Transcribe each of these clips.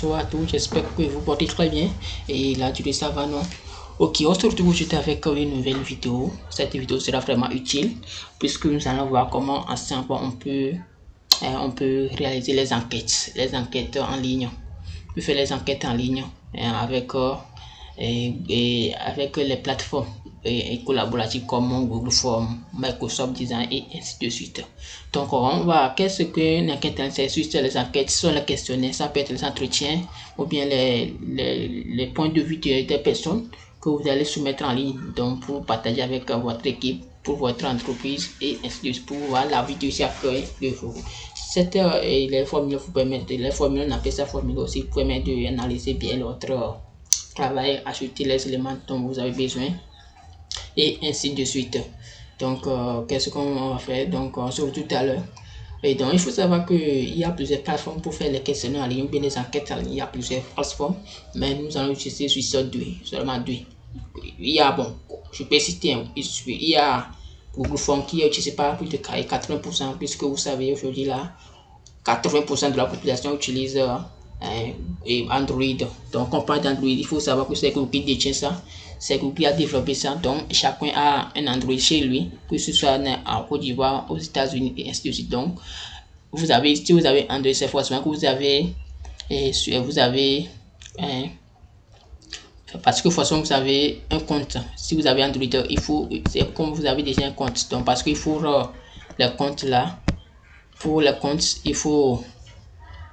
bonsoir à tous, j'espère que vous portez très bien et la durée ça va, non? Ok, on se retrouve aujourd'hui avec une nouvelle vidéo. Cette vidéo sera vraiment utile puisque nous allons voir comment ensemble on peut réaliser les enquêtes en ligne. On peut faire les enquêtes en ligne avec les plateformes collaboratives comme Google Forms, Microsoft Design et ainsi de suite. Donc on va, qu'est-ce qu'une enquête? C'est juste les enquêtes, ce sont les questionnaires, ça peut être les entretiens ou bien les points de vue des personnes que vous allez soumettre en ligne, donc pour partager avec votre équipe, pour votre entreprise et ainsi de suite, pour voir la vie de chacun de vous. Les formules vous permettent, les formules, on appelle ça formule aussi, permettent d'analyser bien votre travail, ajouter les éléments dont vous avez besoin et ainsi de suite. Donc qu'est-ce qu'on va faire? Donc sur tout à l'heure. Et donc il faut savoir qu'il y a plusieurs plateformes pour faire les questionnaires en ligne, bien les enquêtes en ligne. Il y a plusieurs plateformes, mais nous allons utiliser seulement deux. Il y a, bon, je peux citer il y a Google Forms qui est utilisé par plus de 80%, puisque vous savez aujourd'hui là 80% de la population utilise Android. Donc, on parle d'Android, il faut savoir que c'est Google qui détient ça. C'est Google qui a développé ça. Donc, chacun a un Android chez lui, que ce soit en Côte d'Ivoire, aux États-Unis et ainsi de suite. Donc, si vous avez Android, c'est forcément que parce que forcément vous avez un compte. Si vous avez Android, c'est comme vous avez déjà un compte. Donc, parce qu'il faut le compte là. Pour les comptes, il faut,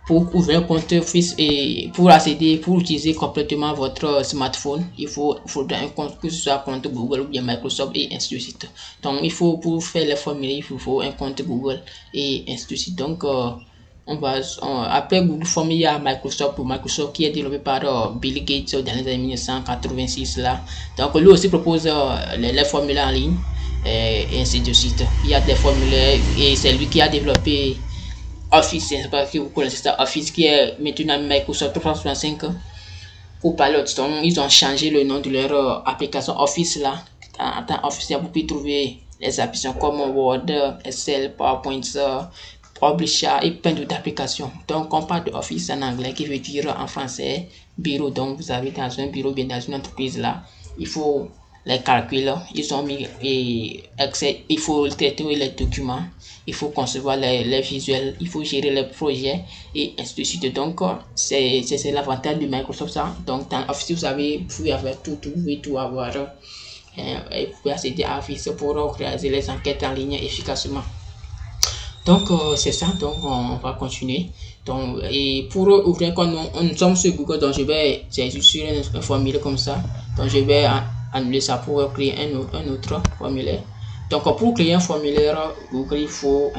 pour ouvrir un compte Office et pour accéder, pour utiliser complètement votre smartphone, il faudra un compte, que ce soit un compte Google ou bien Microsoft et ainsi de suite. Donc il faut, pour faire les formules, il faut un compte Google et ainsi de suite. Donc après Google Forms, il y a Microsoft qui est développé par Bill Gates dans les années 1986 là. Donc lui aussi propose les formules en ligne et ainsi de suite. Il y a des formulaires et c'est lui qui a développé Office, c'est parce que vous connaissez ça, Office qui est maintenant Microsoft 365 pour parler de temps. Ils ont changé le nom de leur application Office là. Dans Office, vous pouvez trouver les applications comme Word, Excel, PowerPoint, Publisher et plein d'autres applications. Donc on parle de Office en anglais qui veut dire en français bureau. Donc vous avez dans un bureau, bien dans une entreprise là, il faut les calculs, ils ont mis et accès, il faut traiter les documents, il faut concevoir les visuels, il faut gérer les projets et ainsi de suite. Donc c'est l'avantage de Microsoft ça. Donc dans Office vous pouvez avoir tout, vous pouvez tout avoir et vous pouvez accéder à Office pour réaliser les enquêtes en ligne efficacement. Donc c'est ça, donc on va continuer. Donc et pour ouvrir quand nous sommes sur Google, donc j'ai juste sur un formulaire comme ça. Donc je vais annuler ça pour créer un autre formulaire. Donc pour créer un formulaire Google, il faut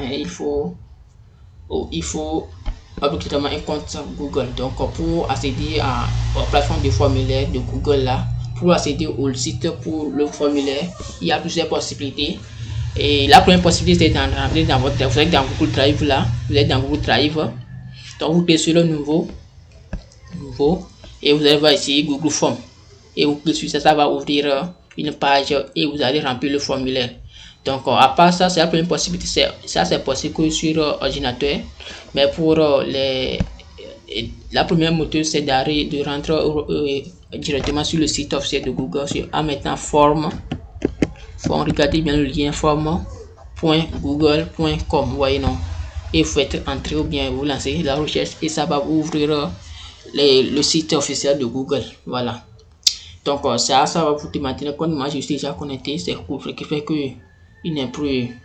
obligatoirement un compte Google. Donc pour accéder à la plateforme de formulaire de Google là, pour accéder au site pour le formulaire, il y a plusieurs possibilités. Et la première possibilité c'est d'entrer dans votre, vous êtes dans Google Drive là, vous êtes dans Google Drive, donc vous cliquez sur le nouveau et vous allez voir ici Google Form et vous cliquez sur ça, ça va ouvrir une page et vous allez remplir le formulaire. Donc à part ça, c'est la première possibilité, c'est possible que sur ordinateur, mais pour la première méthode c'est de rentrer directement sur le site officiel de Google en mettant forme. Regardez bien le lien form.google.com, voyez non, et vous faites entrer ou bien vous lancez la recherche et ça va vous ouvrir le site officiel de Google. Voilà, donc ça va vous demander comme moi je suis déjà connecté, c'est cool, ce qui fait que il n'est plus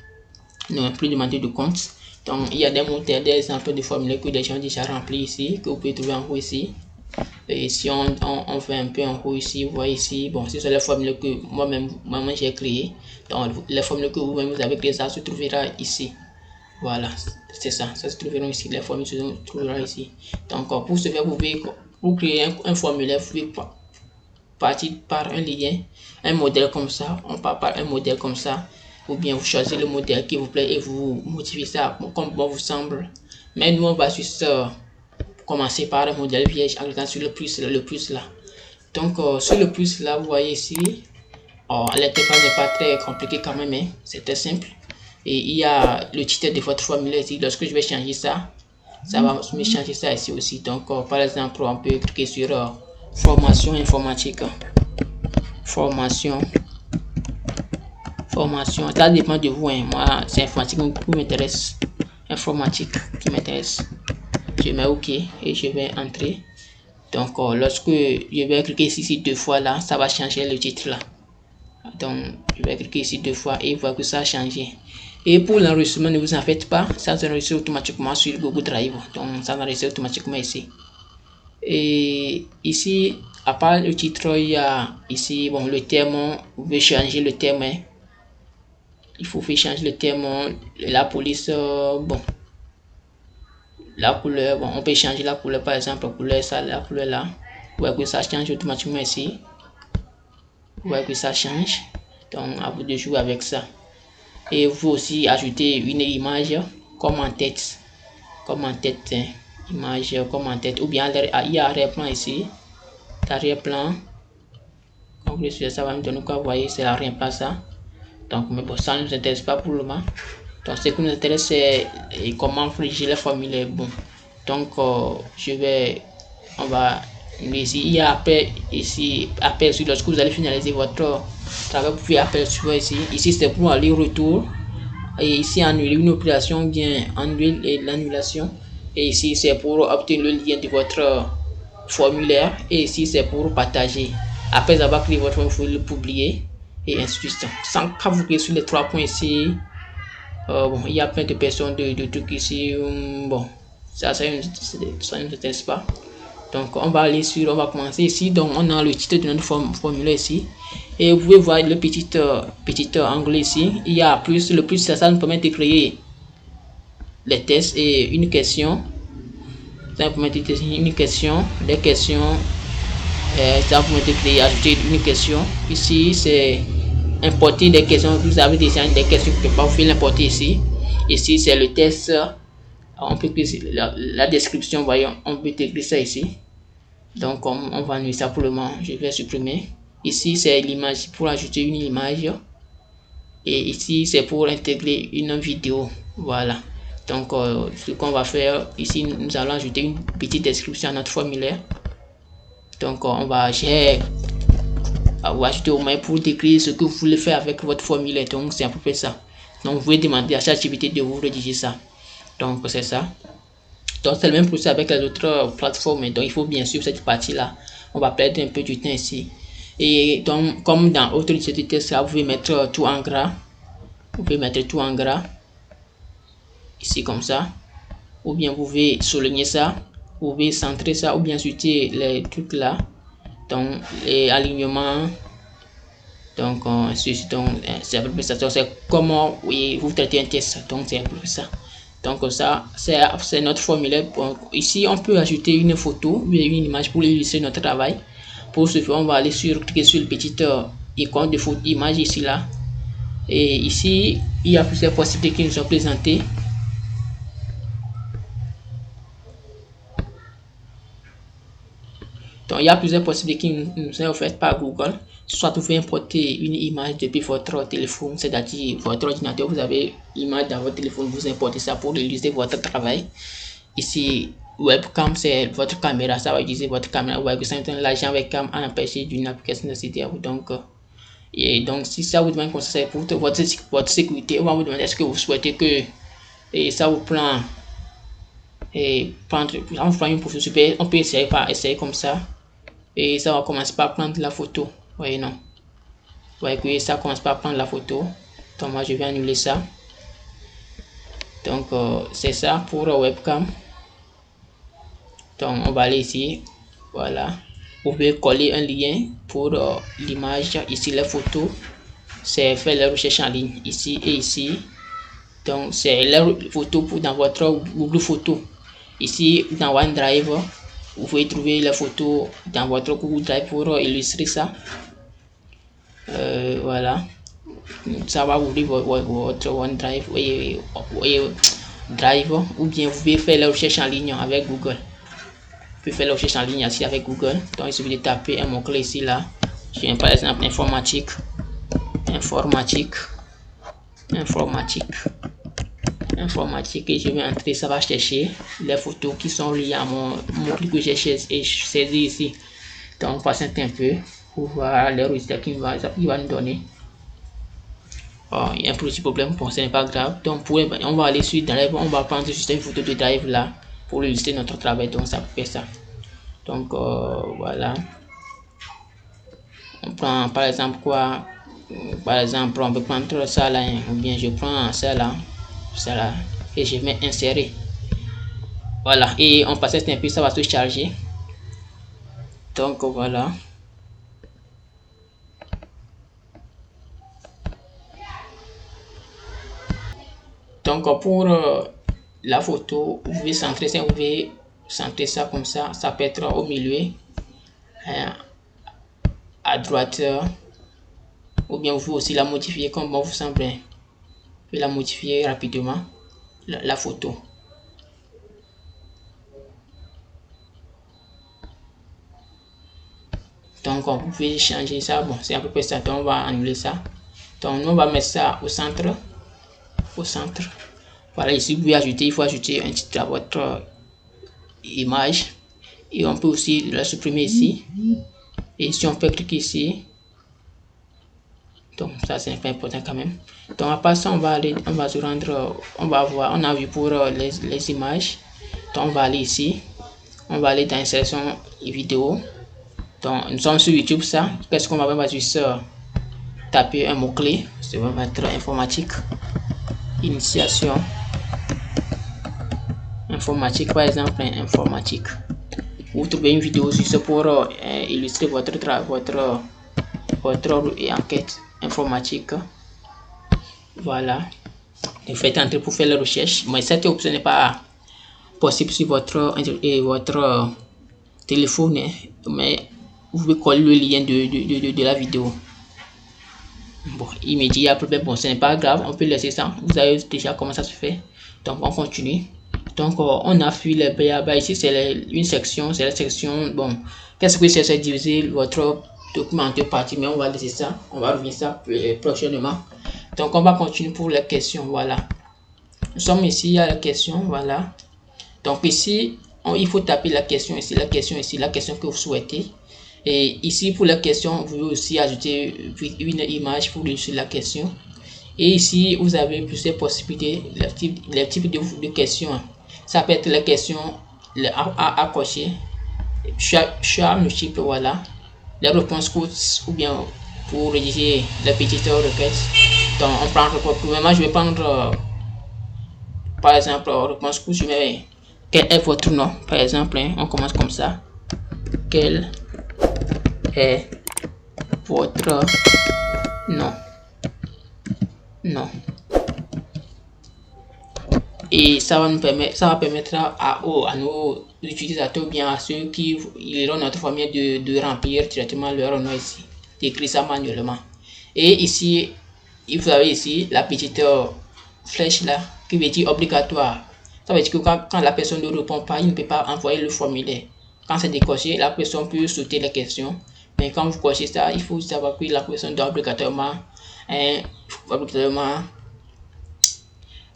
demandé de compte. Donc il y a des modèles, des exemples de formulaires que les gens ont déjà remplis ici, que vous pouvez trouver en haut ici. Et si on fait un peu en haut ici, vous voyez ici, bon, ce sont les formules que moi-même j'ai créé. Donc les formules que vous-même vous avez créées, ça se trouvera ici. Voilà, c'est ça se trouvera ici, les formules se trouveront ici. Donc pour ce faire, pour créer un formulaire, vous pouvez partir par un lien, un modèle comme ça, on part par un modèle comme ça, ou bien vous choisissez le modèle qui vous plaît et vous modifiez ça comme bon vous semble. Mais nous on va juste commencer par un modèle vierge en cliquant sur le plus là. Donc sur le plus là, vous voyez ici, l'interface n'est pas très compliqué quand même, hein, c'est très simple. Et il y a le titre de votre formulaire ici. Lorsque je vais changer ça, ça va me changer ça ici aussi. Donc par exemple, on peut cliquer sur formation informatique, formation, ça dépend de vous, hein. Moi c'est informatique qui m'intéresse, informatique qui m'intéresse. Je mets OK et je vais entrer. Donc lorsque je vais cliquer ici 2 fois là, ça va changer le titre là. Donc je vais cliquer ici 2 fois et voir que ça a changé. Et pour l'enregistrement, ne vous en faites pas, ça s'enregistre automatiquement sur Google Drive. Donc ça s'enregistre automatiquement ici. Et ici, à part le titre, il y a ici bon le thème. Vous pouvez changer le thème, hein. Il faut faire changer le thème, la police, bon, la couleur, bon, on peut changer la couleur, par exemple, la couleur ça, la couleur là. Vous voyez que ça change automatiquement ici. Vous voyez que ça change. Donc à vous de jouer avec ça. Et vous aussi ajouter une image comme en tête, hein. Image comme en tête, ou bien il y a arrière-plan ici, arrière-plan. Donc ça va me donner quoi, vous voyez, c'est l'arrière-plan ça. Donc mais bon, ça ne nous intéresse pas pour le moment. Donc ce qui nous intéresse c'est comment rédiger les formules. Bon, donc on va ici, il y a appel ici, aperçu. Lorsque vous allez finaliser votre travail, vous pouvez apercevoir ici. Ici c'est pour aller retour, et ici annuler une opération, bien annuler l'annulation, et ici c'est pour obtenir le lien de votre formulaire, et ici c'est pour partager. Après avoir créé votre forme, vous le publier et ainsi de suite. Sans quand vous cliquez sur les 3 points ici, bon, il y a plein de personnes de trucs ici. Bon, ça ne nous intéresse pas. Donc on va aller sur, on va commencer ici. Donc on a le titre de notre formulaire ici, et vous pouvez voir le petit anglais ici. Il y a plus, le plus ça nous permet de créer les tests et une question. Ça vous permet de créer une question, des questions. Ça vous permet de créer, ajouter une question. Ici c'est importer des questions. Vous avez déjà des questions que vous pouvez l'importer ici. Ici c'est le test. On peut créer la description. Voyons, on peut écrire ça ici. Donc on va annuler ça pour le moment, je vais supprimer. Ici c'est l'image, pour ajouter une image, et ici c'est pour intégrer une vidéo. Voilà. Donc ce qu'on va faire ici, nous allons ajouter une petite description à notre formulaire. Donc on va ajouter au moins pour décrire ce que vous voulez faire avec votre formulaire. Donc c'est à peu près ça. Donc vous pouvez demander à chaque activité de vous rédiger ça. Donc c'est ça. Donc c'est le même processus avec les autres plateformes. Donc il faut bien sûr cette partie là. On va perdre un peu du temps ici. Et donc comme dans autre logiciel de test, vous pouvez mettre tout en gras. Vous pouvez mettre tout en gras ici comme ça. Ou bien vous pouvez souligner ça. Vous pouvez centrer ça, ou bien ajouter les trucs là. Donc les alignements. Donc c'est à peu près ça. C'est comment vous traitez un test. Donc c'est à peu près ça. Donc ça c'est notre formulaire. Ici on peut ajouter une photo ou une image pour illustrer notre travail. Pour ce faire, on va aller cliquer sur le petit icône de photo image ici là, et ici il y a plusieurs possibilités qui nous sont présentées. Donc il y a plusieurs possibilités qui nous sont offertes par Google. Soit vous pouvez importer une image depuis votre téléphone, c'est-à-dire votre ordinateur, vous avez l'image dans votre téléphone, vous importez ça pour illustrer votre travail. Ici webcam, c'est votre caméra, ça va utiliser votre caméra. Vous voyez que c'est l'agent webcam à empêcher d'une application de CDAO. Donc si ça vous demande conseil pour votre sécurité, on va vous demander est-ce que vous souhaitez que ça vous prend prendre une photo super. On peut essayer comme ça, et ça va commencer par prendre la photo. Vous voyez, non, vous voyez que ça commence par prendre la photo. Donc moi je vais annuler ça. Donc c'est ça pour webcam. Donc on va aller ici, voilà. Vous pouvez coller un lien pour l'image. Ici les photos, c'est faire la recherche en ligne ici et ici. Donc c'est les photos pour dans votre Google Photos. Ici dans OneDrive, vous pouvez trouver les photos dans votre Google Drive pour illustrer ça. Voilà, ça va ouvrir votre OneDrive et Drive, ou bien vous pouvez faire la recherche en ligne avec Google. Vous pouvez faire la recherche en ligne ici avec Google. Donc il suffit de taper un mot-clé ici là. J'ai par exemple informatique. informatique et je vais entrer, ça va chercher les photos qui sont liées à mon clip que j'ai saisi ici. Donc on patiente un peu pour voir les résultats qu'il va nous donner. Oh, il y a un petit problème, bon ce n'est pas grave. Donc on va aller sur Drive, on va prendre juste une photo de Drive là pour illustrer notre travail. Donc ça fait ça. Donc voilà, on prend par exemple quoi, par exemple on peut prendre ça là, hein, ou bien je prends ça là et je vais insérer. Voilà, et on passe un peu, ça va se charger. Donc voilà. Donc pour la photo, vous pouvez centrer ça, vous pouvez centrer ça comme ça peut être au milieu, hein, à droite, ou bien vous pouvez aussi la modifier comme bon vous semble. Vous pouvez la modifier rapidement, la photo. Donc vous pouvez changer ça, bon c'est à peu près ça, donc on va annuler ça. Donc nous on va mettre ça au centre. Voilà, ici vous pouvez ajouter, il faut ajouter un titre à votre image et on peut aussi la supprimer ici. Et si on peut cliquer ici, donc ça c'est un peu important quand même. Donc à part ça, on va se rendre, on va voir, on a vu pour les images. Donc on va aller ici, on va aller dans insertion vidéo. Donc nous sommes sur YouTube, ça. Qu'est-ce qu'on va faire? On va juste taper un mot-clé, ça va mettre informatique, initiation, informatique par exemple, informatique. Vous trouvez une vidéo juste pour illustrer votre enquête informatique. Voilà, vous faites entrer pour faire la recherche, mais cette option n'est pas possible sur votre téléphone, hein, mais vous pouvez coller le lien de la vidéo. Bon, il me dit il y a problème, bon ce n'est pas grave, on peut laisser ça, vous avez déjà comment ça se fait. Donc on continue. Donc on a fui les BABA ici, c'est une section, c'est la section, bon, qu'est-ce que c'est diviser votre document en deux parties, mais on va laisser ça, on va revenir ça prochainement. Donc on va continuer pour les questions, voilà. Nous sommes ici à la question, voilà. Donc ici, il faut taper la question ici, la question ici, la question que vous souhaitez. Et ici pour la question, vous pouvez aussi ajouter une image pour illustrer la question. Et ici, vous avez plusieurs possibilités, les types de questions. Ça peut être les questions à cocher, choix multiple, voilà. Les réponses courtes ou bien pour rédiger les petites requêtes. Donc on prend premièrement, je vais prendre par exemple réponse courte, je vais quel est votre nom par exemple, hein, on commence comme ça. Quel est votre nom? Et ça va permettre à nos utilisateurs, bien à ceux qui iront notre famille de remplir directement leur nom ici, d'écrire ça manuellement. Et ici, vous avez ici la petite flèche là qui veut dire obligatoire. Ça veut dire que quand la personne ne répond pas, il ne peut pas envoyer le formulaire. Quand c'est décoché, la personne peut sauter les questions. Mais quand vous cochez ça, il faut savoir que la personne doit obligatoirement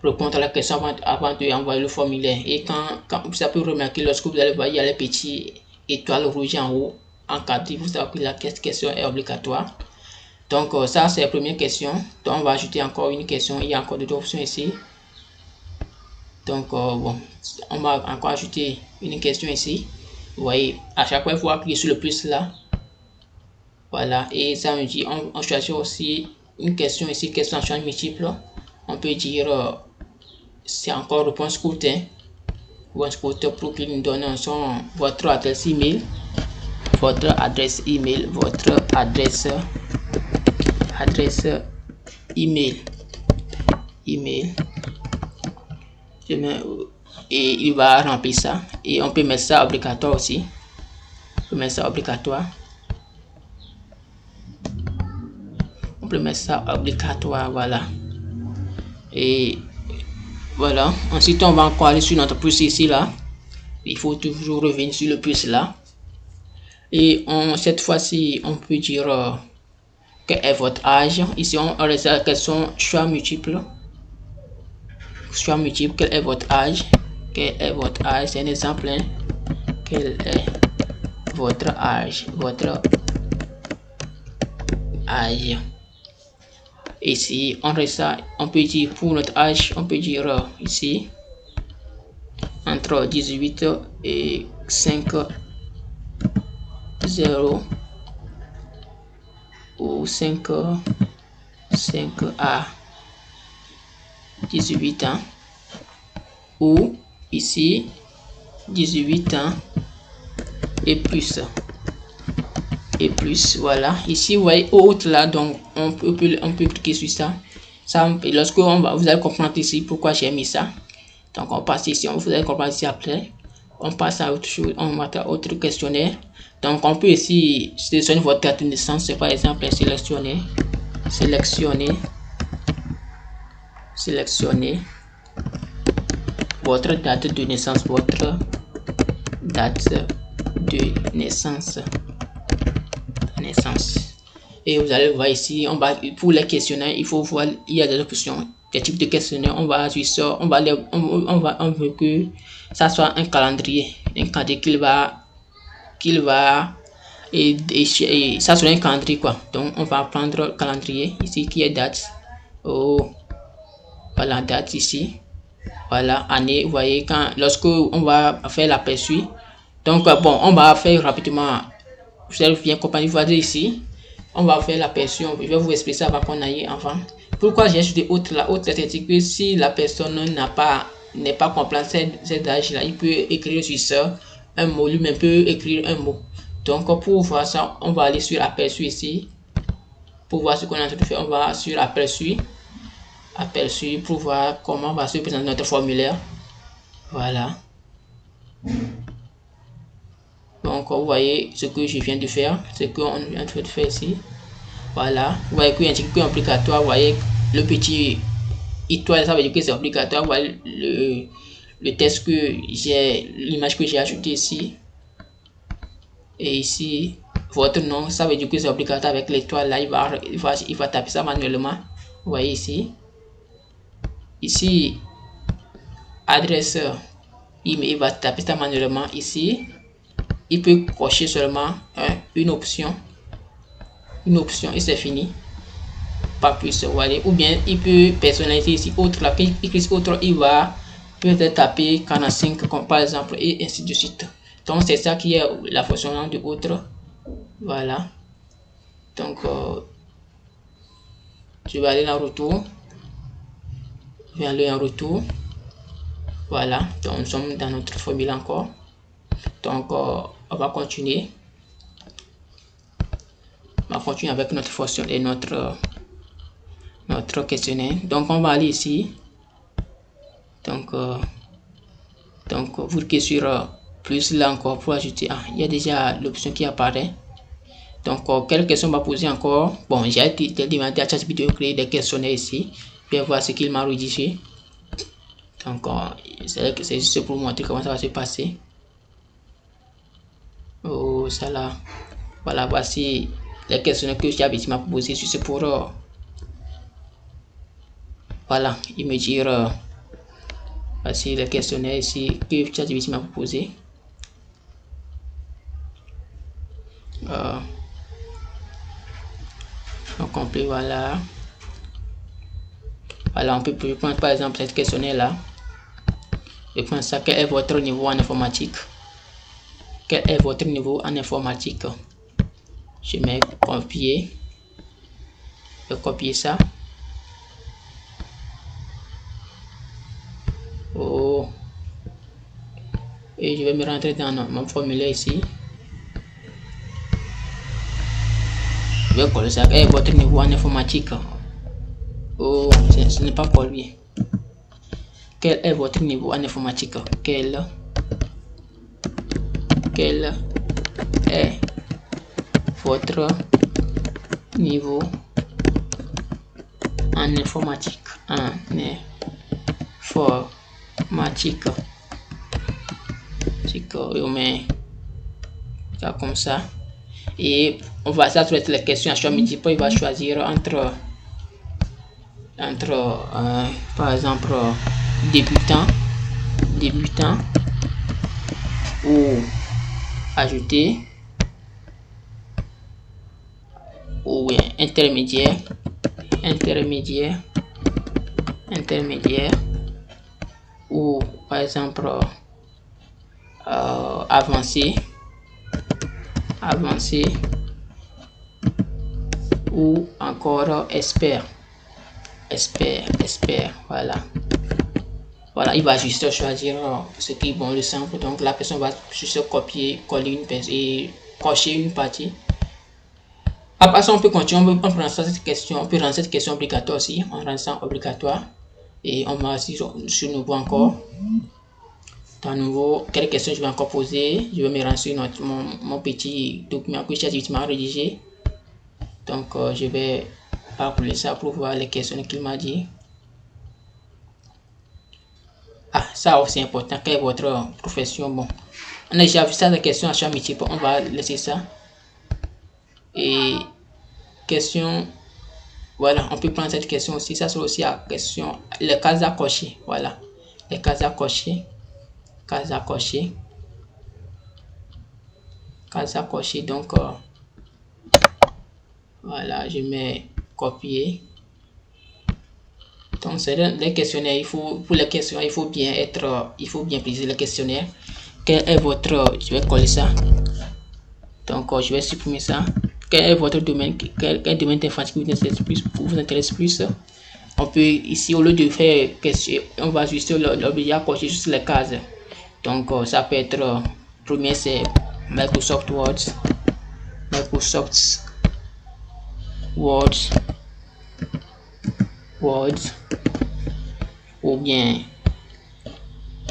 répondre à la question avant de envoyer le formulaire. Et quand vous avez remarqué, lorsque vous allez voir, il y a les petits étoiles rouges en haut encadrées, vous savez que la question est obligatoire. Donc ça c'est la première question. Donc on va ajouter encore une question, il y a encore d'autres options ici. Donc bon, on va encore ajouter une question ici. Vous voyez, à chaque fois il faut appuyer sur le plus là. Voilà, et ça me dit, on choisit aussi une question ici, question à choix multiple. On peut dire, c'est encore réponse courte, hein. Réponse courte pour qu'il nous donne votre adresse email, votre adresse email, et il va remplir ça. Et on peut mettre ça obligatoire aussi. On peut mettre ça obligatoire. Voilà. Et voilà, ensuite on va encore aller sur notre plus ici là. Il faut toujours revenir sur le plus là. Et cette fois-ci, on peut dire quel est votre âge. Ici, on a la question choix multiple. choix multiple. Quel est votre âge? Quel est votre âge? C'est un exemple. Hein? Quel est votre âge? Votre âge. Ici, on reste ça. On peut dire pour notre âge, on peut dire ici entre 18 et 5 0 ou 5 à 18 ans, ou ici 18 ans et plus. Voilà, ici vous voyez autre là, donc on peut cliquer sur ça. Lorsque vous allez comprendre ici pourquoi j'ai mis ça. Donc on passe ici, vous allez comprendre ici après. On passe à autre chose, on va à autre questionnaire. Donc on peut ici sélectionner votre date de naissance, par exemple sélectionner votre date de naissance, et vous allez voir ici, on va pour les questionnaires, il faut voir, il y a des options, des types de questionnaires. On va sur ça, on veut que ça soit un calendrier qu'il va et ça sera un calendrier quoi. Donc on va prendre calendrier ici qui est date. Voilà, date ici. Voilà, année. Vous voyez, lorsque on va faire l'aperçu. Donc bon, on va faire rapidement. Vous allez bien comprendre. Vous voyez ici, on va faire l'aperçu. Je vais vous expliquer ça avant qu'on aille avant. Pourquoi j'ai ajouté autre la autre, c'est que si la personne n'est pas comprendre cet âge là, il peut écrire sur ça un mot, lui-même peut écrire un mot. Donc pour voir ça, on va aller sur aperçu ici. Pour voir ce qu'on est en train de faire, on va sur aperçu pour voir comment va se présenter notre formulaire. Voilà. Donc vous voyez ce que je viens de faire, ce qu'on est en train de faire ici. Voilà, vous voyez qu'il y a un truc obligatoire. Vous voyez le petit étoile, ça veut dire que c'est obligatoire. Vous voyez le texte que j'ai, l'image que j'ai ajoutée ici. Et ici, votre nom, ça veut dire que c'est obligatoire avec l'étoile là. Il va taper ça manuellement. Vous voyez ici. Ici, adresse email, il va taper ça manuellement ici. Il peut cocher seulement une option et c'est fini, pas plus. Voilà. Ou bien il peut personnaliser ici autre là, il clique autre, il va peut-être taper 45 comme par exemple et ainsi de suite. Donc c'est ça qui est la fonction de autre. Voilà, donc je vais aller en retour, voilà. Donc nous sommes dans notre formule encore. Donc on va continuer avec notre fonction et notre questionnaire. Donc on va aller ici, donc vous cliquez sur plus là encore pour ajouter. Il y a déjà l'option qui apparaît. Donc quelles questions on va poser encore. Bon, j'ai demandé à ChatGPT de créer des questionnaires ici. Je vais voir ce qu'il m'a rédigé. Donc c'est juste pour vous montrer comment ça va se passer. Ça là, voilà, voici les questions que ChatGPT m'a proposé sur ce pour voilà, il me dit voici les questionnaires ici que ChatGPT m'a proposé. Donc complet, voilà, on peut prendre par exemple cette questionnaire là. Je prends ça. Quel est votre niveau en informatique? Je mets copier. Je copie ça. Et je vais me rentrer dans mon formulaire ici. Je vais coller ça. Quel est votre niveau en informatique? Ce n'est pas collé. Quel est votre niveau en informatique? Quel est votre niveau en informatique? On met ça comme ça et on va ça sur les questions à choix multiple. Il va choisir entre par exemple débutant, débutant ou ajouter ou bien intermédiaire, intermédiaire, intermédiaire ou par exemple avancé, avancé ou encore expert, expert, voilà. Voilà, il va juste choisir ce qui est bon, le simple. Donc la personne va juste copier, coller une pièce et cocher une partie. Après ça, on peut continuer, on peut rendre cette question, on peut rendre cette question obligatoire aussi, on rend ça obligatoire. Et on va aussi sur nouveau encore. Dans nouveau, quelle question je vais encore poser? Je vais me rendre sur mon petit document que j'ai vite rédigé. Donc je vais parcourir ça pour voir les questions qu'il m'a dit. Ah, ça aussi important. Quelle est votre profession? Bon, on a déjà vu ça, les questions à chaque métier. On va laisser ça. Et question, voilà, on peut prendre cette question aussi. Ça c'est aussi la question, les cases à cocher. Voilà, les cases à cocher, cases à cocher, cases à cocher. Donc, voilà, je mets copier. Donc, c'est les questionnaires. Il faut, pour les questions, il faut bien être, il faut bien préciser le questionnaire. Quel est votre, je vais coller ça. Donc, je vais supprimer ça. Quel est votre domaine, quel domaine d'informatique vous intéresse plus? On peut ici, au lieu de faire question, on va juste l'obliger à cocher juste les cases. Donc, ça peut être, premier c'est Microsoft Word, Microsoft Word, Word, ou bien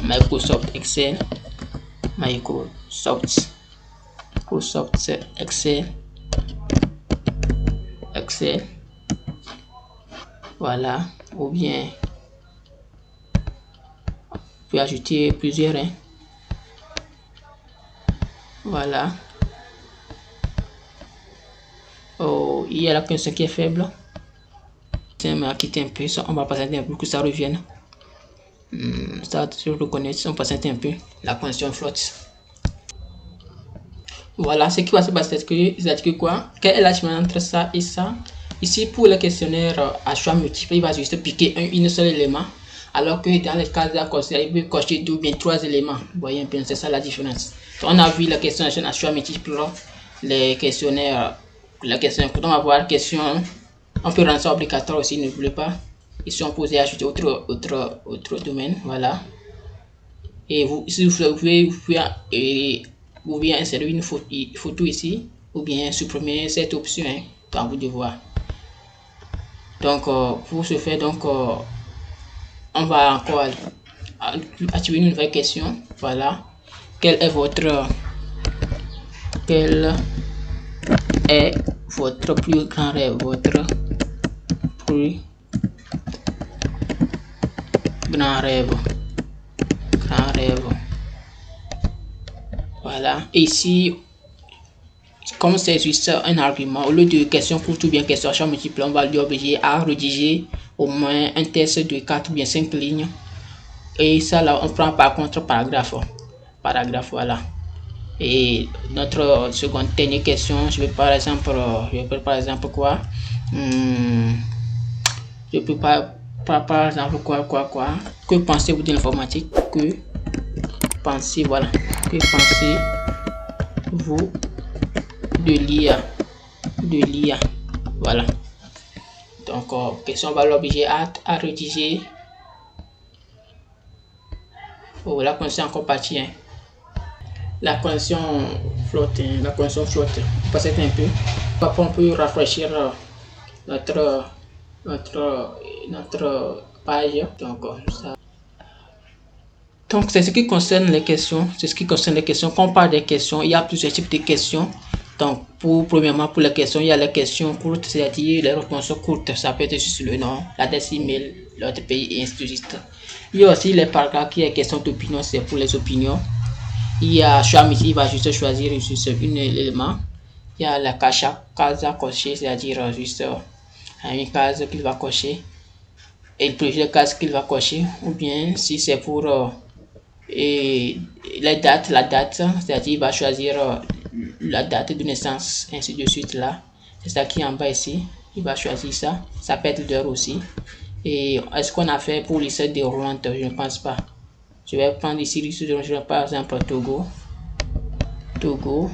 Microsoft Excel, Microsoft Excel, Excel, voilà, ou bien on peut ajouter plusieurs, hein. Voilà. Oh, il y a la question qui est faible. Ça m'a quitté un peu, ça, on va passer un peu pour que ça revienne. Ça, je reconnais, on passe un peu. La connexion flotte. Voilà, ce qui va se passer, c'est que quoi? Quelle est la différence entre ça et ça? Ici, pour le questionnaire à choix multiple, il va juste piquer un seul élément. Alors que dans les cas d'accord, il peut cocher 2 ou bien 3 éléments. Vous voyez un peu, c'est ça la différence. Donc, on a vu la questionnaire à choix multiple, les questionnaires, on va voir question. On peut rendre ça obligatoire aussi, n'oubliez pas. Ici, on peut ajouter autre domaine, voilà. Et vous, si vous pouvez insérer une photo ici, ou bien supprimer cette option, hein, à vous de voir. Donc, pour ce faire, donc, on va encore activer une nouvelle question. Voilà. Quel est votre plus grand rêve? Votre plus grand rêve. Grand rêve. Voilà. Et ici, comme c'est juste un argument, au lieu de question courte ou bien question à choix multiple, on va lui obliger à rédiger au moins un texte de 4 ou bien 5 lignes. Et ça là, on prend par contre paragraphe. Paragraphe, voilà. Et notre seconde dernière question, je vais par exemple quoi? Je peux pas par exemple quoi? Que pensez-vous de l'informatique? Que pensez, voilà. Que pensez-vous de l'IA? De l'IA, voilà. Donc, question, on va l'obliger à rédiger. Oh, la condition encore partie, hein. La condition flotte, hein. La condition flotte. On passe un peu. Après, on peut rafraîchir notre page. Donc, ça. Donc, c'est ce qui concerne les questions. C'est ce qui concerne les questions. Quand on parle des questions, il y a plusieurs types de questions. Donc, premièrement, pour les questions, il y a les questions courtes, c'est-à-dire les réponses courtes. Ça peut être juste le nom, l'adresse email, l'autre pays et ainsi de suite. Il y a aussi les paragraphes qui est question d'opinion, c'est pour les opinions. Il y a choix, il va juste choisir juste un élément. Il y a la case à cocher, c'est-à-dire juste une case qu'il va cocher. et plusieurs cases qu'il va cocher, ou bien si c'est pour et la date, c'est-à-dire il va choisir la date de naissance, ainsi de suite là. C'est ça qui est en bas ici. Il va choisir ça. Ça peut être l'heure aussi. Et est-ce qu'on a fait pour l'issue déroulante? Je ne pense pas. Je vais prendre ici l'issue déroulante, par exemple Togo. Togo.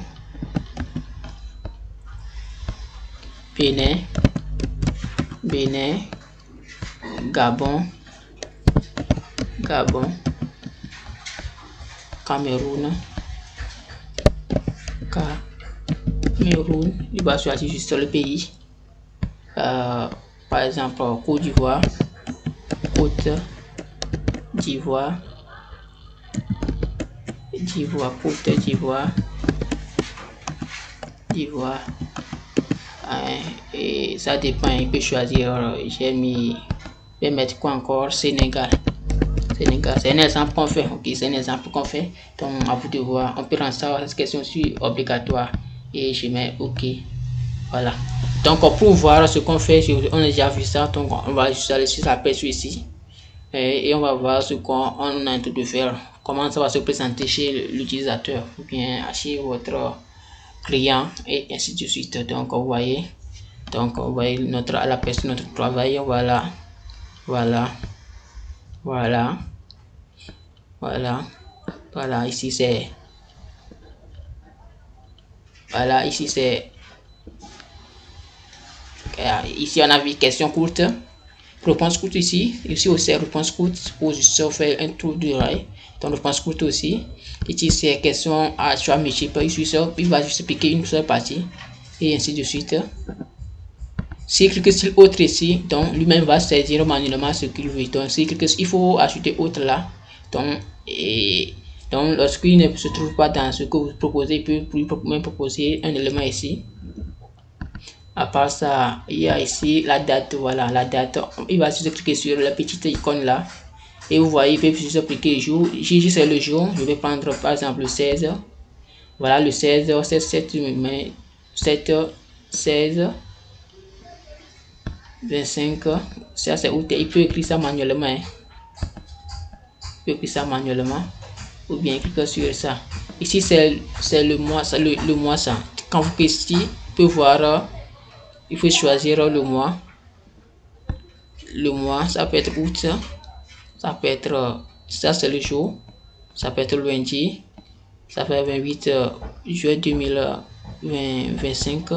Bénin. Bénin. Gabon. Gabon. Cameroun. Cameroun. Il va choisir juste le pays. Par exemple, Côte d'Ivoire. Côte d'Ivoire. Côte d'Ivoire. Et ça dépend, il peut choisir. J'ai mis, je vais mettre quoi encore? Sénégal. C'est un exemple qu'on fait. Ok, c'est un exemple qu'on fait. Donc, à vous de voir. On peut rendre ça cette question obligatoire. Et je mets OK. Voilà. Donc, pour voir ce qu'on fait, on a déjà vu ça. Donc, on va juste aller sur l'aperçu ici. Et on va voir ce qu'on est en train de faire. Comment ça va se présenter chez l'utilisateur ou bien chez votre client et ainsi de suite. Donc, vous voyez. Donc, on voit l'aperçu de notre travail. Voilà. Ici c'est ici on a vu question courte, réponse courte ici aussi réponse courte pour juste faire un tour de rail. Donc réponse courte aussi. Ici c'est question à choix multiple, il va juste piquer une seule partie et ainsi de suite. Si clique sur autre ici, donc lui-même va saisir manuellement ce qu'il veut. Donc si clique, il faut ajouter autre là. Donc lorsqu'il ne se trouve pas dans ce que vous proposez, il peut même proposer un élément ici. À part ça, il y a ici la date. Voilà, la date. Il va juste cliquer sur la petite icône là. Et vous voyez, il peut juste appliquer le jour. Ici, c'est le jour. Je vais prendre par exemple le 16. Voilà, le 16, c'est 16. 25, ça c'est où il peut écrire ça manuellement. Ou bien cliquer sur ça. Ici c'est le mois, le mois ça. Quand vous cliquez ici, vous pouvez voir, il faut choisir le mois. Le mois, ça peut être août, ça peut être, ça c'est le jour, ça peut être lundi, ça fait 28 juin 2025.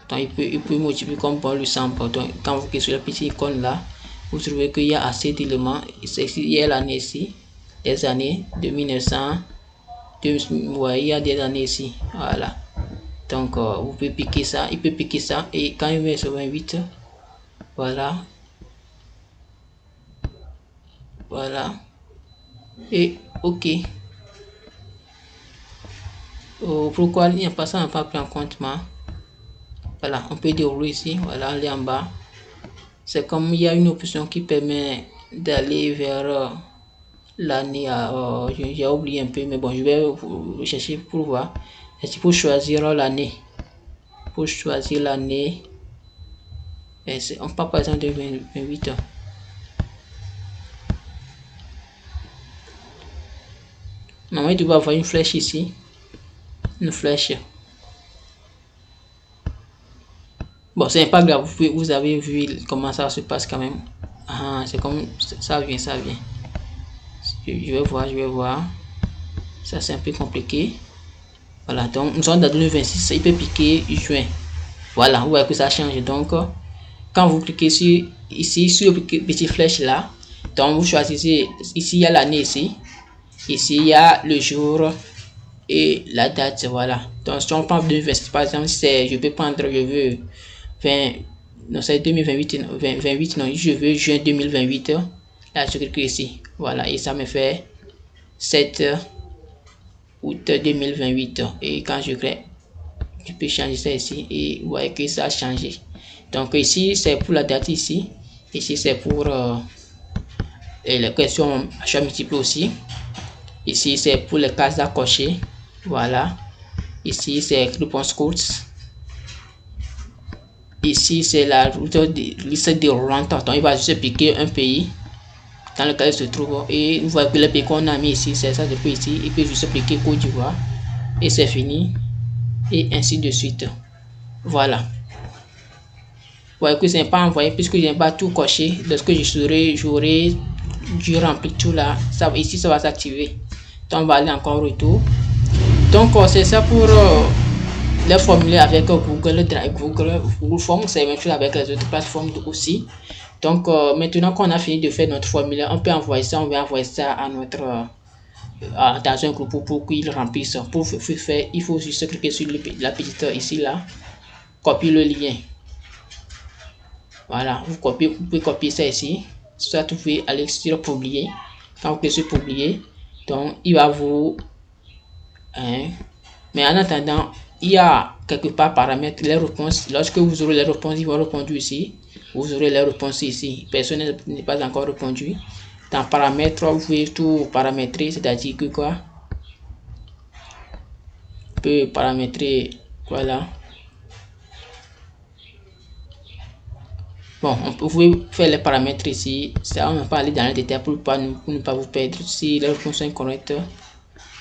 Donc il peut multiplier comme bon le semble. Donc quand vous cliquez sur la petite icône là, vous trouvez qu'il y a assez d'éléments. Il y a l'année ici, des années de 1900, ouais, il y a des années ici. Voilà. Donc vous pouvez piquer ça, il peut piquer ça et quand il met sur 28, voilà. Et OK. Pourquoi il n'y a pas ça, on n'a pas pris en compte, voilà, on peut dérouler ici, voilà, aller en bas. C'est comme il y a une option qui permet d'aller vers l'année. J'ai oublié un peu, mais bon, je vais chercher pour voir. C'est pour choisir l'année. On part par exemple de 2028. Normalement, tu vas avoir une flèche ici. Une flèche. Bon, c'est pas grave, vous avez vu comment ça se passe quand même. C'est comme ça vient. Je vais voir. Ça c'est un peu compliqué. Voilà, donc nous sommes dans 2026, il peut piquer juin. Voilà, vous voyez que ça change. Donc, quand vous cliquez ici sur le petit flèche là, donc vous choisissez, ici il y a l'année ici il y a le jour et la date. Voilà, donc si on prend 2026 par exemple, je peux prendre, je veux 20, non c'est 2028, 28, non, je veux juin 2028. Là je clique ici, voilà, et ça me fait 7 août 2028. Et quand je crée, je peux changer ça ici et vous voyez que ça a changé. Donc ici c'est pour la date ici c'est pour les questions à choix multiple aussi. Ici c'est pour les cases à cocher. Voilà, ici c'est réponse courte. Ici, c'est la liste déroulante. Donc, il va juste piquer un pays dans lequel il se trouve. Et vous voyez que le pays qu'on a mis ici, c'est ça depuis ici. Il peut juste piquer Côte d'Ivoire. Et c'est fini. Et ainsi de suite. Voilà. Vous voyez que ce n'est pas envoyé puisque je n'ai pas tout coché. Lorsque j'aurai dû remplir tout là. Ça, ici, ça va s'activer. Donc, on va aller encore au retour. Donc, c'est ça pour les formuler avec Google Drive, Google Forms, c'est même chose avec les autres plateformes aussi. Donc, maintenant qu'on a fini de faire notre formulaire, on peut envoyer ça, on va envoyer ça à notre dans un groupe pour qu'il remplisse. Pour faire, il faut juste cliquer sur la petite ici là, copier le lien. Voilà, vous pouvez copier ça ici. Soit vous pouvez aller sur publier. Quand vous cliquez sur publier, donc il va vous mais en attendant, il y a quelque part paramètres les réponses. Lorsque vous aurez les réponses, ils vont répondre ici. Vous aurez les réponses ici. Personne n'est pas encore répondu. Dans paramètres, vous pouvez tout paramétrer, c'est-à-dire que quoi? On peut paramétrer, voilà. Bon, vous pouvez faire les paramètres ici. Ça, on va pas aller dans les détails pour ne pas vous perdre. Si les réponses sont correctes,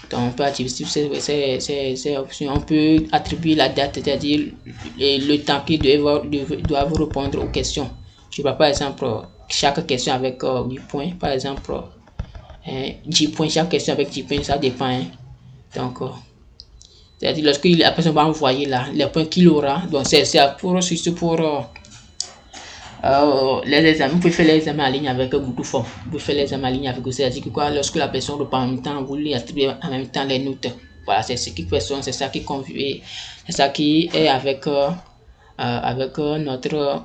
donc on peut activer ces options. On peut attribuer la date, c'est-à-dire le temps qu'ils doivent répondre aux questions. Je vois par exemple chaque question avec 8 points. Par exemple, 10 points, chaque question avec 10 points, ça dépend. Hein. Donc, c'est-à-dire lorsque la personne va envoyer là, les points qu'il aura. Donc, c'est pour les examens, vous pouvez faire les examens en ligne avec Google Form. Vous pouvez faire les examens en ligne avec Google. C'est-à-dire que quoi, lorsque la personne reprend en même temps, vous lui attribuez en même temps les notes. Voilà, c'est ce qui personne, c'est ça qui convient, c'est ça qui est avec notre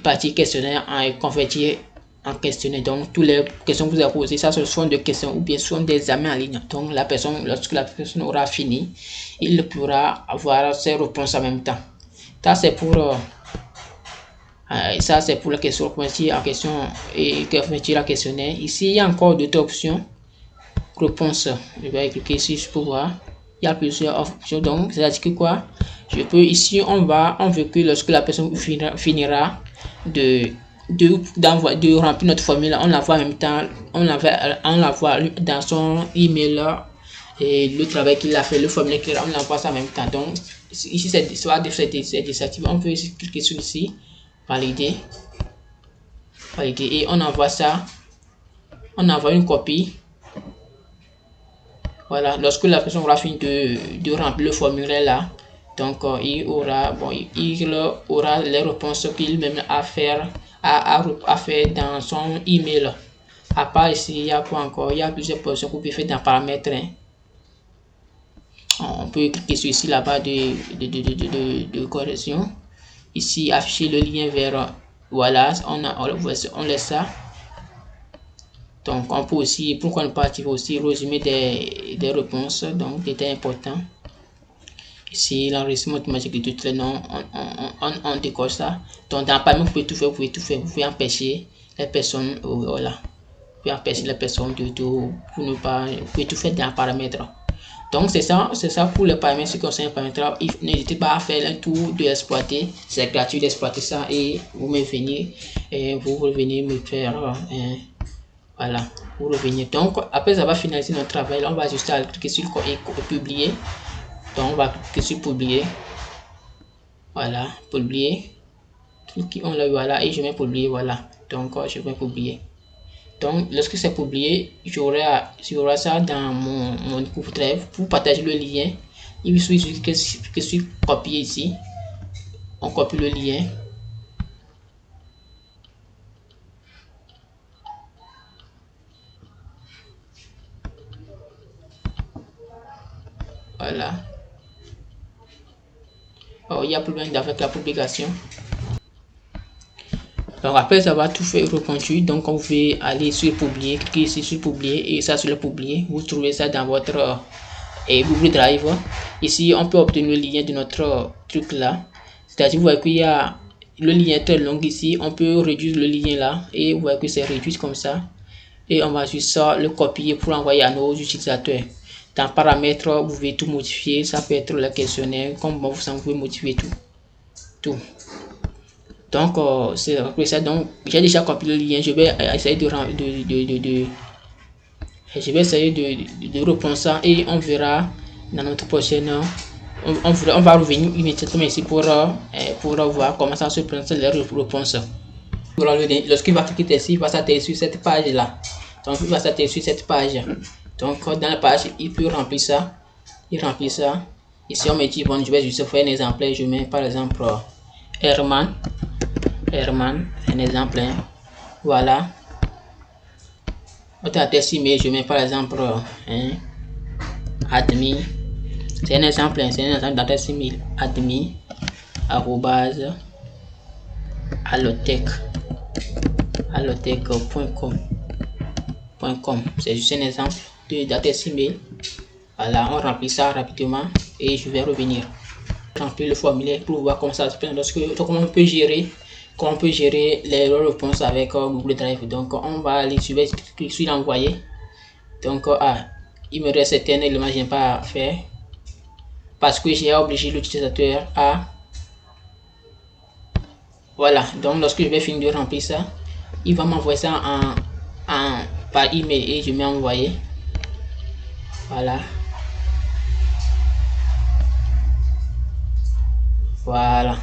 partie questionnaire en convertir en questionnaire. Donc, toutes les questions que vous avez posées, ça ce sont des questions ou bien ce sont des examens en ligne. Donc, la personne, lorsque la personne aura fini, il pourra avoir ses réponses en même temps. Ça, c'est pour ça, c'est pour la question convertir en question et convertir en questionnaire. Ici, il y a encore d'autres options. Réponse, je vais cliquer ici pour voir. Il y a plusieurs options. Donc, c'est-à-dire que quoi? Je peux ici, on veut que lorsque la personne finira de remplir notre formulaire, on l'envoie en même temps, on l'envoie dans son email et le travail qu'il a fait, le formulaire qu'il a, on l'envoie ça en même temps. Donc, ici, c'est soit désactivé. On peut ici cliquer sur ici. Valider et on envoie ça, on envoie une copie. Voilà, lorsque la personne aura fini de remplir le formulaire là, donc il aura les réponses qu'il même à faire dans son email. À part ici, il y a quoi encore? Il y a plusieurs positions que vous pouvez faire dans paramètres. Hein. On peut cliquer sur ici là-bas de correction. Ici, afficher le lien vers, voilà, on laisse ça. Donc, on peut aussi, pourquoi ne pas activer aussi résumé des réponses, donc détails importants. Ici, l'enregistrement automatique de tous les noms, on décoche ça. Donc, dans Paramètres, vous pouvez tout faire, vous pouvez empêcher les personnes, voilà. Vous pouvez empêcher les personnes pour ne pas, vous pouvez tout faire dans Paramètres. Donc, c'est ça pour les paramètres, ce qui concerne les paramètres. N'hésitez pas à faire un tour de exploiter. C'est gratuit d'exploiter ça et vous me venez et vous revenez me faire, voilà, vous revenez. Donc, après avoir finalisé notre travail, on va juste cliquer sur publier. Donc, on va cliquer sur publier. Voilà, publier. On le voilà et je vais publier. Voilà, donc je vais publier. Donc, lorsque c'est publié, j'aurai ça dans mon Google Drive pour partager le lien. Il suffit que je copier ici. On copie le lien. Voilà. Oh, il y a problème avec la publication. Donc après avoir tout fait répondu, donc on peut aller sur publier, cliquer ici sur publier et ça sur le publier. Vous trouvez ça dans votre Google Drive. Ici on peut obtenir le lien de notre truc là. C'est-à-dire vous voyez qu'il y a le lien très long ici. On peut réduire le lien là et vous voyez que c'est réduit comme ça. Et on va juste le copier pour envoyer à nos utilisateurs. Dans paramètres, vous pouvez tout modifier. Ça peut être le questionnaire, comme vous pouvez modifier tout. tout. Donc, c'est après ça. Donc, j'ai déjà copié le lien. Je vais essayer je vais essayer de reprendre ça et on verra dans notre prochaine. On va revenir immédiatement ici pour voir comment ça se présente les réponses. Lorsqu'il va cliquer ici, il va s'atterrir sur cette page là. Donc, il va s'atterrir sur cette page. Donc, dans la page, il peut remplir ça. Il remplit ça. Ici, on me dit, bon, je vais juste faire un exemple. Je mets par exemple Herman, un exemple. Voilà. Votre adresse email, je mets par exemple admin. C'est un exemple d'adresse email. Admin arrobase allotech.com. C'est juste un exemple d'adresse email. Voilà, on remplit ça rapidement et je vais revenir remplir le formulaire pour voir comment ça se passe. Comment on peut gérer les réponses avec Google Drive. Donc on va aller sur l'envoyer. Donc il me reste certains éléments que je n'ai pas à faire parce que j'ai obligé l'utilisateur à voilà. Donc lorsque je vais finir de remplir ça, il va m'envoyer ça par email et je vais envoyer. Voilà. Voilà.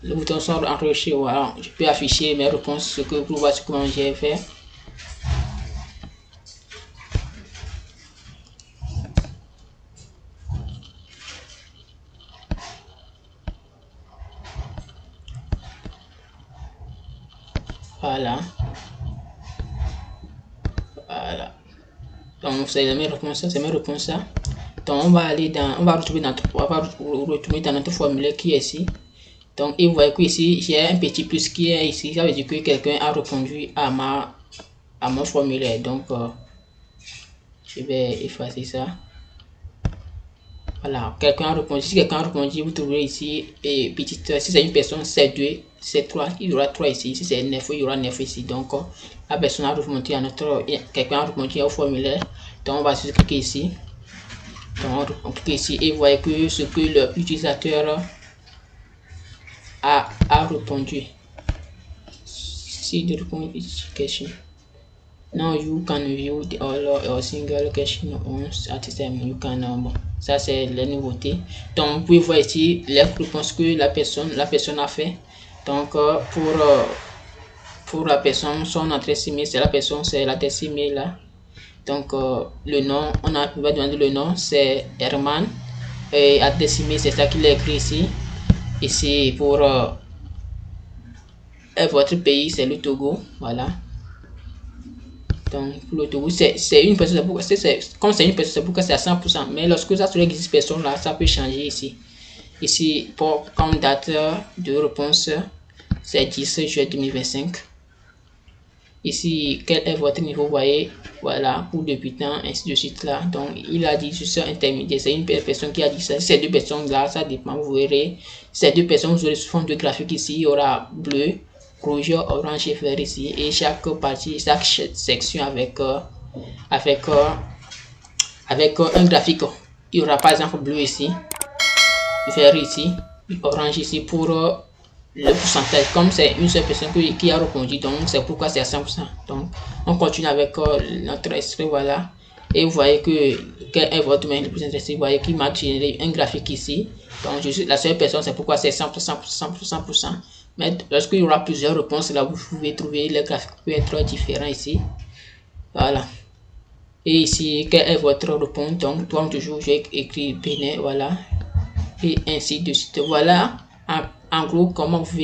Le bouton sont enregistrés. Voilà. Je peux afficher mes réponses pour voir comment j'ai fait. Voilà. Voilà. Donc c'est mes réponses. Donc on va retrouver dans notre formulaire qui est ici. Donc, et vous voyez que ici, j'ai un petit plus qui est ici. Ça veut dire que quelqu'un a répondu à mon formulaire. Donc, je vais effacer ça. Voilà, quelqu'un a répondu. Si quelqu'un a répondu, vous trouverez ici, et petite, si c'est une personne, c'est 2, c'est 3, il y aura 3 ici. Si c'est 9, il y aura 9 ici. Donc, la personne a répondu à quelqu'un a répondu au formulaire. Donc, on va juste cliquer ici. Donc, on clique ici et vous voyez que ce que l'utilisateur a répondu. See the question. Now you can view all single question at the time. You can ça c'est les nouveautés. Donc vous pouvez voir ici les réponses que la personne a fait. Donc pour la personne, son adresse email, c'est l'adresse email là. Donc le nom, on va demander le nom, c'est Herman. Et adresse email, c'est ça qu'il a écrit ici. Ici pour votre pays, c'est le Togo. Voilà. Donc pour le Togo, c'est une personne, comme c'est une personne, c'est pourquoi c'est à 100%. Mais lorsque ça serait 10 personnes là, ça peut changer ici. Ici, comme date de réponse, c'est 10 juillet 2025. Ici, quel est votre niveau, vous voyez, voilà, pour débutant, ainsi de suite là. Donc, il a dit sur intermédiaire, c'est une personne qui a dit ça. Ces deux personnes là, ça dépend, vous verrez. Ces deux personnes, vous aurez sous forme de graphique ici, il y aura bleu, rouge, orange et vert ici. Et chaque partie, chaque section avec un graphique. Il y aura par exemple bleu ici, vert ici, orange ici pour le pourcentage. Comme c'est une seule personne qui a répondu, donc c'est pourquoi c'est à 100%. Donc on continue avec notre extrait, voilà. Et vous voyez quel est votre mail le plus intéressé. Vous voyez qu'il m'a généré un graphique ici. Donc je suis la seule personne, c'est pourquoi c'est 100%, 100%. Mais lorsqu'il y aura plusieurs réponses, là vous pouvez trouver le graphique peut être différent ici. Voilà. Et ici, quelle est votre réponse? Donc, comme toujours, j'ai écrit Bénin, voilà. Et ainsi de suite. Voilà, en gros, comment vous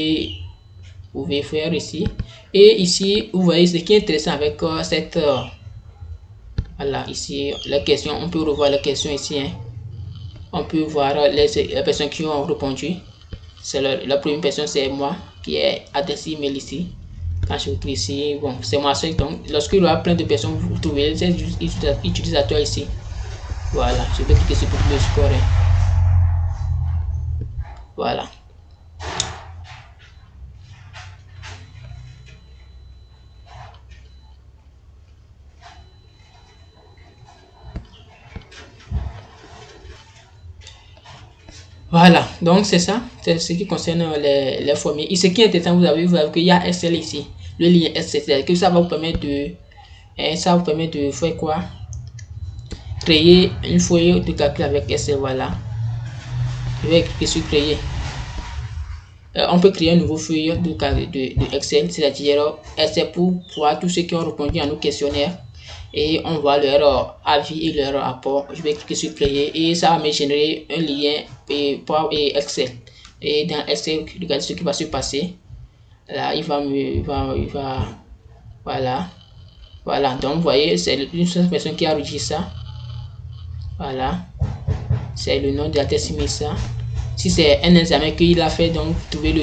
pouvez faire ici. Et ici, vous voyez ce qui est intéressant avec cette... voilà, ici, les questions, on peut revoir les questions ici. Hein. On peut voir les personnes qui ont répondu. C'est la première personne, c'est moi, qui est adressé email ici. Quand je clique ici, bon, c'est moi seul. Donc, lorsqu'il y aura plein de personnes, vous trouvez ces utilisateurs ici. Voilà, je vais cliquer sur le score. Voilà. Voilà, donc c'est ça, c'est ce qui concerne les formules. Et ce qui est intéressant, vous avez vu qu'il y a Excel ici, le lien Excel, c'est que ça va vous permettre de faire quoi? Créer une feuille de calcul avec Excel, voilà. Je vais cliquer sur créer. On peut créer un nouveau feuille de Excel, c'est-à-dire Excel pour voir tous ceux qui ont répondu à nos questionnaires et on voit leur avis et leur rapport. Je vais cliquer sur créer et ça va me générer un lien et Excel. Et dans Excel, regardez ce qui va se passer. Là, voilà. Donc, vous voyez, c'est une seule personne qui a rédigé ça. Voilà, c'est le nom de la test ça. Si c'est un examen qu'il a fait, donc vous trouvez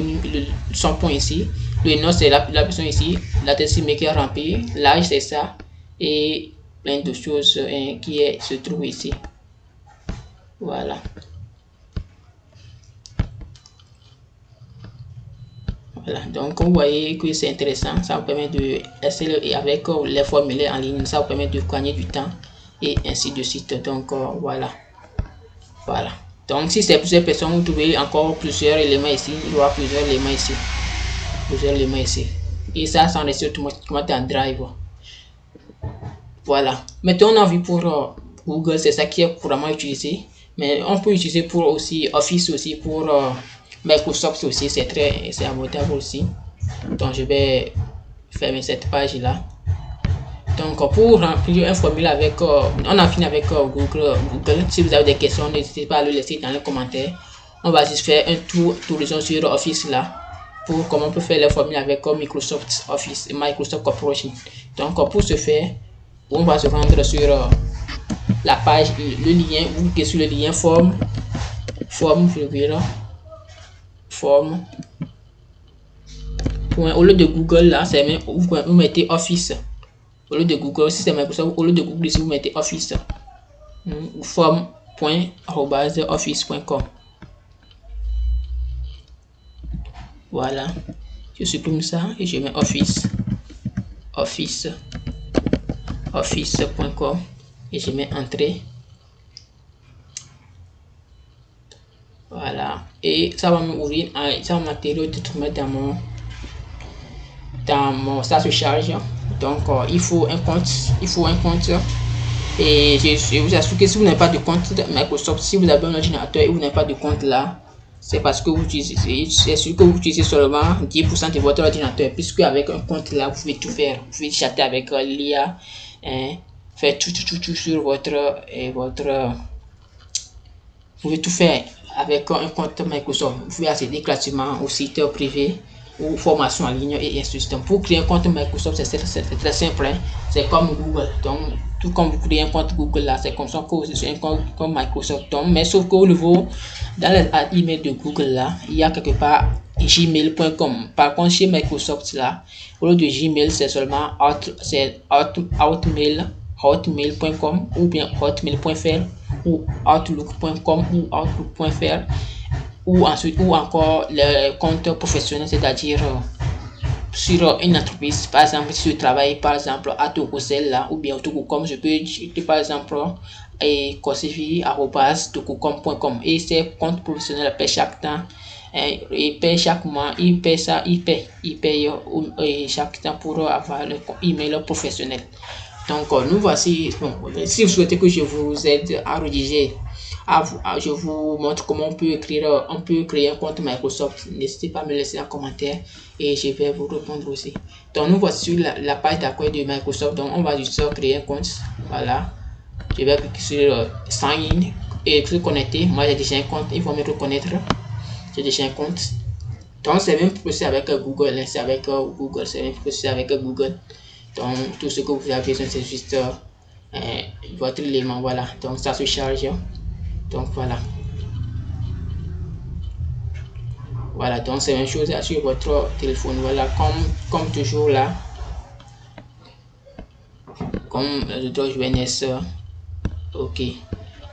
son point ici. Le nom, c'est la personne ici. La test qui a rempli. L'âge, c'est ça. Et plein de choses qui se trouvent ici. Voilà. Voilà, donc vous voyez que c'est intéressant, ça vous permet de essayer et avec les formulaires en ligne, ça vous permet de gagner du temps et ainsi de suite. Donc voilà. Donc si c'est plusieurs personnes, vous trouvez encore plusieurs éléments ici, il y aura plusieurs éléments ici. Et ça s'enregistre automatiquement dans Drive. Voilà. Maintenant on a vu pour Google, c'est ça qui est couramment utilisé, mais on peut utiliser pour aussi Office aussi pour Microsoft aussi, c'est abordable aussi. Donc je vais fermer cette page là. Donc pour remplir un formulaire avec on a fini avec Google. Si vous avez des questions, n'hésitez pas à le laisser dans les commentaires. On va juste faire un tour d'horizon sur Office là pour comment on peut faire les formulaires avec Microsoft Office et Microsoft Corporation. Donc pour ce faire, on va se rendre sur la page, le lien, vous cliquez sur le lien forme. Au lieu de Google là, c'est vous mettez Office. Au lieu de Google, si c'est Microsoft, au lieu de Google ici, vous mettez Office. Form.office.com. Voilà. Je supprime ça et je mets office.com et je mets entrée. Voilà. Et ça va m'ouvrir, ça va m'atterrir dans mon ça se charge. Donc il faut un compte. Et je vous assure que si vous n'avez pas de compte Microsoft, si vous avez un ordinateur et vous n'avez pas de compte là, c'est parce que vous utilisez, c'est sûr que vous utilisez seulement 10% de votre ordinateur, puisque avec un compte là, vous pouvez tout faire. Vous pouvez chatter avec l'IA, faire tout sur votre vous pouvez tout faire avec un compte Microsoft. Vous pouvez accéder gratuitement au site privé ou formation en ligne et ainsi de suite. Pour créer un compte Microsoft, c'est très simple. C'est comme Google. Donc, tout comme vous créez un compte Google là, c'est comme ça que vous avez un compte comme Microsoft. Donc, mais sauf qu'au niveau, dans les emails de Google là, il y a quelque part gmail.com. Par contre, chez Microsoft là, au lieu de Gmail, c'est seulement hotmail.com ou bien hotmail.fr ou outlook.com ou outlook.fr ou encore les comptes professionnels, c'est-à-dire sur une entreprise, par exemple si je travaille par exemple à Tococel là ou bien Tococom, je peux dire par exemple conseiller@tococom.com et ces comptes professionnels paient chaque temps et paient chaque mois, ils paient chaque temps pour avoir le email professionnel. Donc nous voici, bon, si vous souhaitez que je vous aide à rédiger, je vous montre comment on peut créer un compte Microsoft, n'hésitez pas à me laisser un commentaire et je vais vous répondre aussi. Donc nous voici sur la page d'accueil de Microsoft, donc on va juste créer un compte, voilà. Je vais cliquer sur sign in et se connecter. Moi j'ai déjà un compte, il faut me reconnaître, j'ai déjà un compte. Donc c'est même procédé avec Google, c'est avec Google, c'est même procédé avec Google. Donc tout ce que vous avez besoin c'est juste votre élément, voilà. Donc ça se charge. Donc voilà, donc c'est une chose sur votre téléphone, voilà, comme toujours là, comme les autres jeunesse. Ok,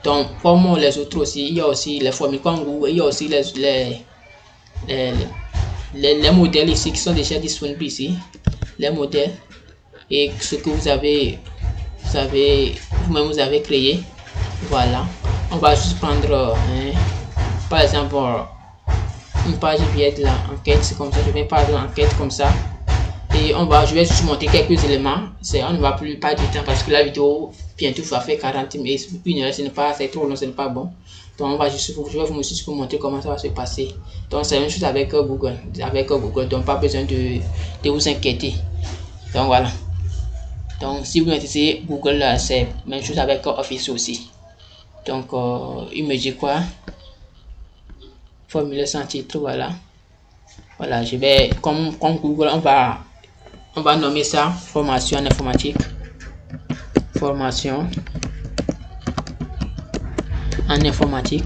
donc comme les autres aussi, il y a aussi les formules comme Google, il y a aussi les modèles ici qui sont déjà disponibles ici, les modèles et ce que vous avez vous-même vous avez créé. Voilà, on va juste prendre par exemple, une page vierge là, enquête, c'est comme ça, je vais par exemple enquête comme ça. Et je vais juste montrer quelques éléments. On ne va plus pas du temps parce que la vidéo bientôt va faire 40 minutes. Une heure, c'est trop long, ce n'est pas bon. Donc je vais vous montrer comment ça va se passer. Donc c'est la même chose avec Google. Donc pas besoin de vous inquiéter. Donc voilà. Donc si vous utilisez Google là, c'est la même chose avec Office aussi. Donc il me dit quoi? Formulaire sans titre, voilà. Voilà, je vais comme Google, on va nommer ça formation en informatique. Formation en informatique.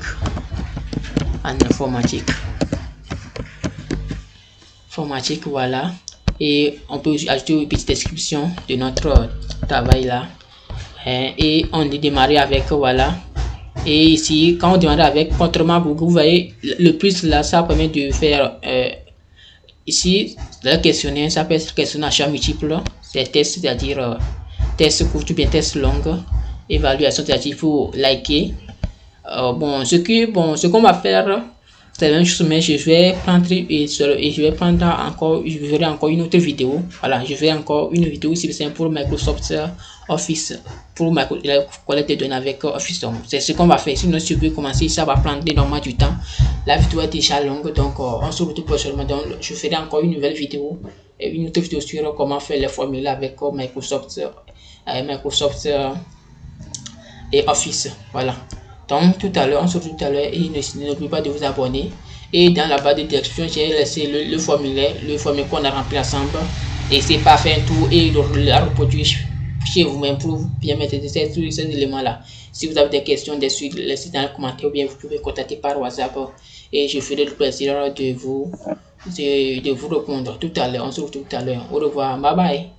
Informatique, voilà. Et on peut ajouter une petite description de notre travail là. Et on est démarré avec, voilà. Et ici, quand on démarre avec, contrairement Google, vous voyez, le plus là, ça permet de faire ici, le questionnaire, ça peut être questionnaire à choix multiple. C'est test, c'est-à-dire test court ou bien test long. Évaluation, c'est-à-dire il faut liker. Ce qu'on va faire, c'est la même chose, mais je vais prendre je verrai encore une autre vidéo. Voilà, je vais encore une vidéo si c'est pour Microsoft Office, pour la collecte de données avec Office. C'est ce qu'on va faire. Sinon, si vous voulez commencer, ça va prendre énormément du temps. La vidéo est déjà longue, donc on se retrouve prochainement. Donc, je ferai encore une nouvelle vidéo, une autre vidéo sur comment faire les formulaires avec Microsoft et Office. Voilà. Donc tout à l'heure, on se retrouve tout à l'heure et n'oubliez pas de vous abonner. Et dans la barre de description, j'ai laissé le formulaire qu'on a rempli ensemble. Et c'est pas faire un tour et le reproduire chez vous-même pour bien mettre ces éléments-là. Si vous avez des questions dessus, laissez dans les commentaires ou bien vous pouvez contacter par WhatsApp et je ferai le plaisir de vous répondre tout à l'heure. On se retrouve tout à l'heure. Au revoir. Bye bye.